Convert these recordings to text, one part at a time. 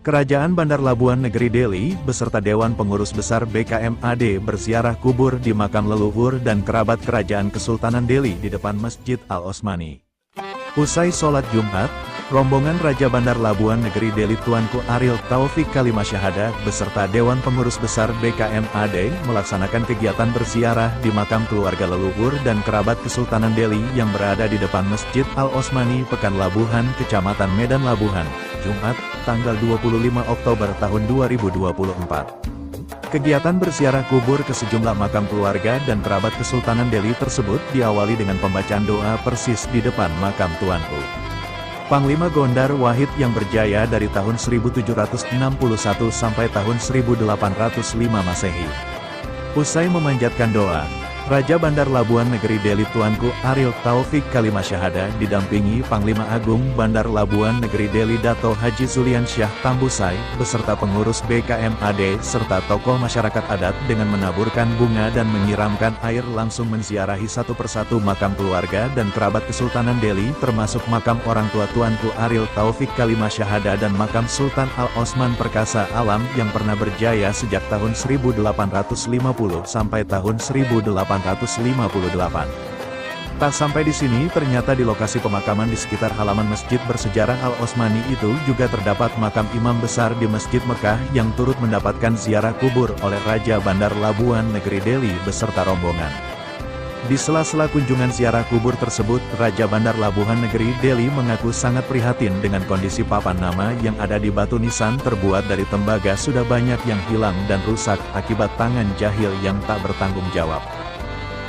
Kerajaan Bandar Labuan Negeri Deli, beserta Dewan Pengurus Besar BKMAD berziarah kubur di makam leluhur dan kerabat Kerajaan Kesultanan Deli di depan Masjid Al-Osmani. Usai sholat Jumat, rombongan Raja Bandar Labuan Negeri Deli Tuanku Ariel Taufik Kalimasyahada beserta Dewan Pengurus Besar BKMAD melaksanakan kegiatan berziarah di makam keluarga leluhur dan kerabat Kesultanan Deli yang berada di depan Masjid Al-Osmani, Pekan Labuhan, Kecamatan Medan Labuhan, Jumat, tanggal 25 Oktober tahun 2024. Kegiatan berziarah kubur ke sejumlah makam keluarga dan kerabat Kesultanan Deli tersebut diawali dengan pembacaan doa persis di depan makam Tuanku Panglima Gondar Wahid yang berjaya dari tahun 1761 sampai tahun 1805 Masehi. Usai memanjatkan doa, Raja Bandar Labuan Negeri Deli Tuanku Ariel Taufik Kalimasyahada didampingi Panglima Agung Bandar Labuan Negeri Deli Dato Haji Zulian Syah Tambusai, beserta pengurus BKMAD serta tokoh masyarakat adat dengan menaburkan bunga dan menyiramkan air langsung menziarahi satu persatu makam keluarga dan kerabat Kesultanan Deli, termasuk makam orang tua Tuanku Ariel Taufik Kalimasyahada dan makam Sultan Al-Osman Perkasa Alam yang pernah berjaya sejak tahun 1850 sampai tahun 1858. Tak sampai di sini, ternyata di lokasi pemakaman di sekitar halaman masjid bersejarah Al-Osmani itu juga terdapat makam imam besar di Masjid Mekah yang turut mendapatkan ziarah kubur oleh Raja Bandar Labuan Negeri Deli beserta rombongan. Di sela-sela kunjungan ziarah kubur tersebut, Raja Bandar Labuan Negeri Deli mengaku sangat prihatin dengan kondisi papan nama yang ada di batu nisan terbuat dari tembaga sudah banyak yang hilang dan rusak akibat tangan jahil yang tak bertanggung jawab.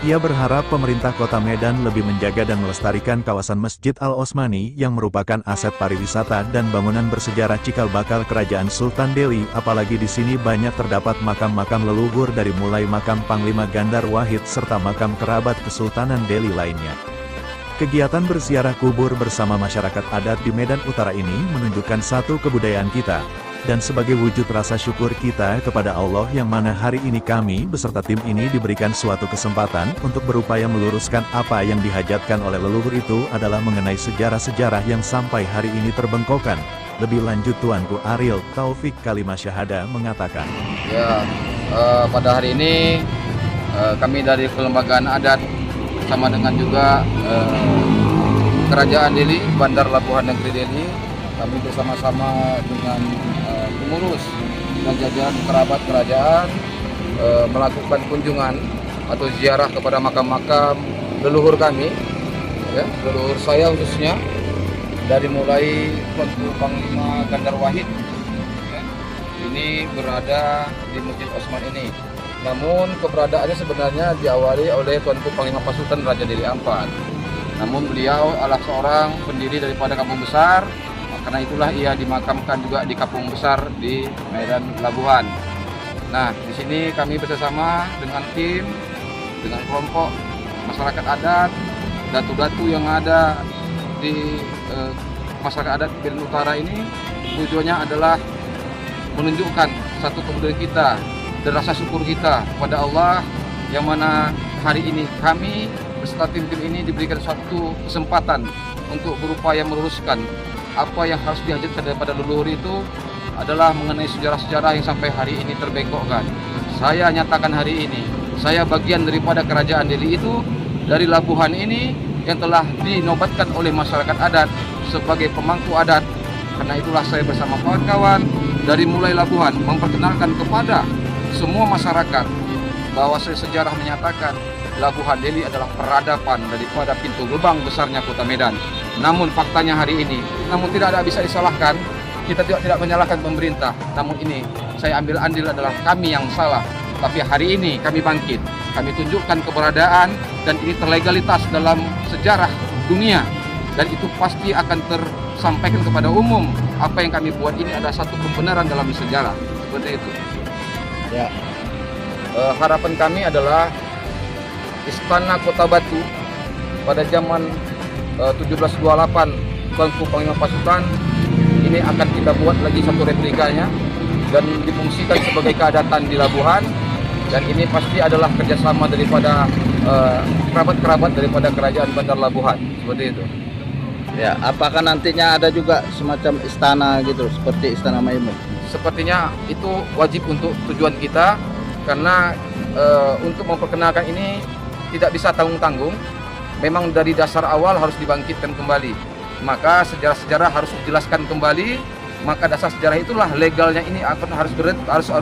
Ia berharap pemerintah kota Medan lebih menjaga dan melestarikan kawasan Masjid Al-Osmani yang merupakan aset pariwisata dan bangunan bersejarah cikal bakal Kerajaan Sultan Deli, apalagi di sini banyak terdapat makam-makam leluhur dari mulai makam Panglima Gondar Wahid serta makam kerabat Kesultanan Deli lainnya. Kegiatan berziarah kubur bersama masyarakat adat di Medan Utara ini menunjukkan satu kebudayaan kita, dan sebagai wujud rasa syukur kita kepada Allah yang mana hari ini kami beserta tim ini diberikan suatu kesempatan untuk berupaya meluruskan apa yang dihajatkan oleh leluhur itu adalah mengenai sejarah-sejarah yang sampai hari ini terbengkokkan. Lebih lanjut Tuanku Ariel Taufik Kalimasyahada mengatakan, pada hari ini kami dari kelembagaan adat sama dengan juga Kerajaan Deli, Bandar Labuan Negeri Deli, kami bersama-sama dengan pengurus dan jajaran kerabat kerajaan melakukan kunjungan atau ziarah kepada makam-makam leluhur kami, leluhur saya khususnya, dari mulai Tuanku Panglima Gondar Wahid, ini berada di Masjid Osman ini. Namun keberadaannya sebenarnya diawali oleh Tuanku Panglima Pasukan Raja Deli Ampat. Namun beliau adalah seorang pendiri daripada kampung besar. Karena itulah ia dimakamkan juga di kampung besar di Medan Labuhan. Nah, di sini kami bersama dengan tim, dengan kelompok masyarakat adat, datu-datu yang ada di masyarakat adat Medan Utara ini, tujuannya adalah menunjukkan satu kebudayaan kita dan rasa syukur kita kepada Allah yang mana hari ini kami beserta tim-tim ini diberikan suatu kesempatan untuk berupaya meluruskan apa yang harus dihajatkan daripada leluhur itu adalah mengenai sejarah-sejarah yang sampai hari ini terbengkokkan. Saya nyatakan hari ini, saya bagian daripada Kerajaan Deli itu, dari Labuhan ini yang telah dinobatkan oleh masyarakat adat sebagai pemangku adat. Karena itulah saya bersama kawan-kawan dari mulai Labuhan memperkenalkan kepada semua masyarakat bahwa sejarah menyatakan Labuhan Deli adalah peradaban daripada pintu gerbang besarnya kota Medan. Namun faktanya hari ini, namun tidak ada bisa disalahkan, kita tidak menyalahkan pemerintah. Namun ini saya ambil andil adalah kami yang salah. Tapi hari ini kami bangkit, kami tunjukkan keberadaan dan ini terlegalitas dalam sejarah dunia. Dan itu pasti akan tersampaikan kepada umum. Apa yang kami buat ini adalah satu pembenaran dalam sejarah. Seperti itu. Ya, harapan kami adalah Istana Kota Batu pada zaman 1728 Tuanku Panglima Pasukan ini akan kita buat lagi satu replikanya dan difungsikan sebagai keadatan di Labuhan, dan ini pasti adalah kerjasama daripada kerabat-kerabat daripada Kerajaan Bandar Labuhan, seperti itu. Ya, apakah nantinya ada juga semacam istana gitu seperti Istana Maimun? Sepertinya itu wajib untuk tujuan kita, karena untuk memperkenalkan ini tidak bisa tanggung-tanggung. Memang dari dasar awal harus dibangkitkan kembali. Maka sejarah-sejarah harus dijelaskan kembali. Maka dasar sejarah itulah legalnya ini harus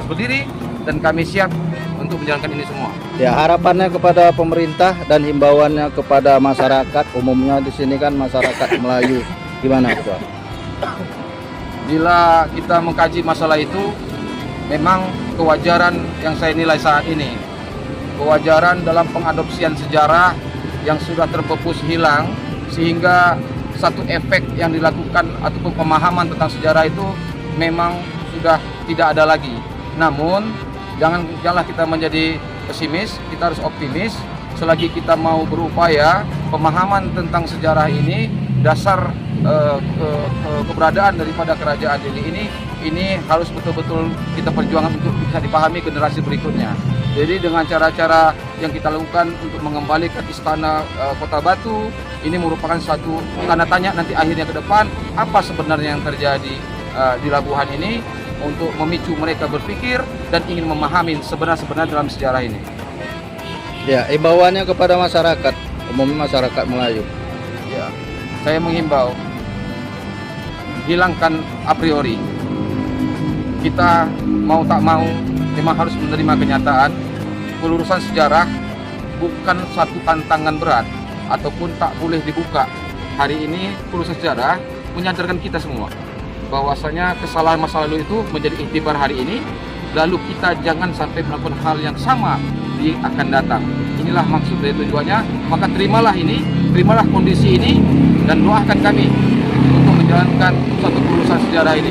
berdiri, dan kami siap untuk menjalankan ini semua. Ya, harapannya kepada pemerintah dan himbauannya kepada masyarakat, umumnya di sini kan masyarakat Melayu, gimana Pak? Bila kita mengkaji masalah itu, memang kewajaran yang saya nilai saat ini, kewajaran dalam pengadopsian sejarah yang sudah terpupus hilang, sehingga satu efek yang dilakukan ataupun pemahaman tentang sejarah itu memang sudah tidak ada lagi. Namun janganlah kita menjadi pesimis, kita harus optimis. Selagi kita mau berupaya, pemahaman tentang sejarah ini, dasar keberadaan daripada kerajaan Delhi ini harus betul-betul kita perjuangkan untuk bisa dipahami generasi berikutnya. Jadi dengan cara-cara yang kita lakukan untuk mengembalikan istana Kota Batu, ini merupakan suatu tanda tanya nanti akhirnya ke depan, apa sebenarnya yang terjadi di Labuhan ini, untuk memicu mereka berpikir dan ingin memahami sebenarnya dalam sejarah ini. Ya, himbauannya kepada masyarakat, umumnya masyarakat Melayu. Ya, saya menghimbau, hilangkan a priori. Kita mau tak mau memang harus menerima kenyataan. Pelurusan sejarah bukan satu tantangan berat ataupun tak boleh dibuka. Hari ini pelurusan sejarah menyadarkan kita semua bahwasanya kesalahan masa lalu itu menjadi iktibar hari ini, lalu kita jangan sampai melakukan hal yang sama di akan datang. Inilah maksud dari tujuannya. Maka terimalah ini, terimalah kondisi ini, dan doakan kami untuk menjalankan suatu pelurusan sejarah ini.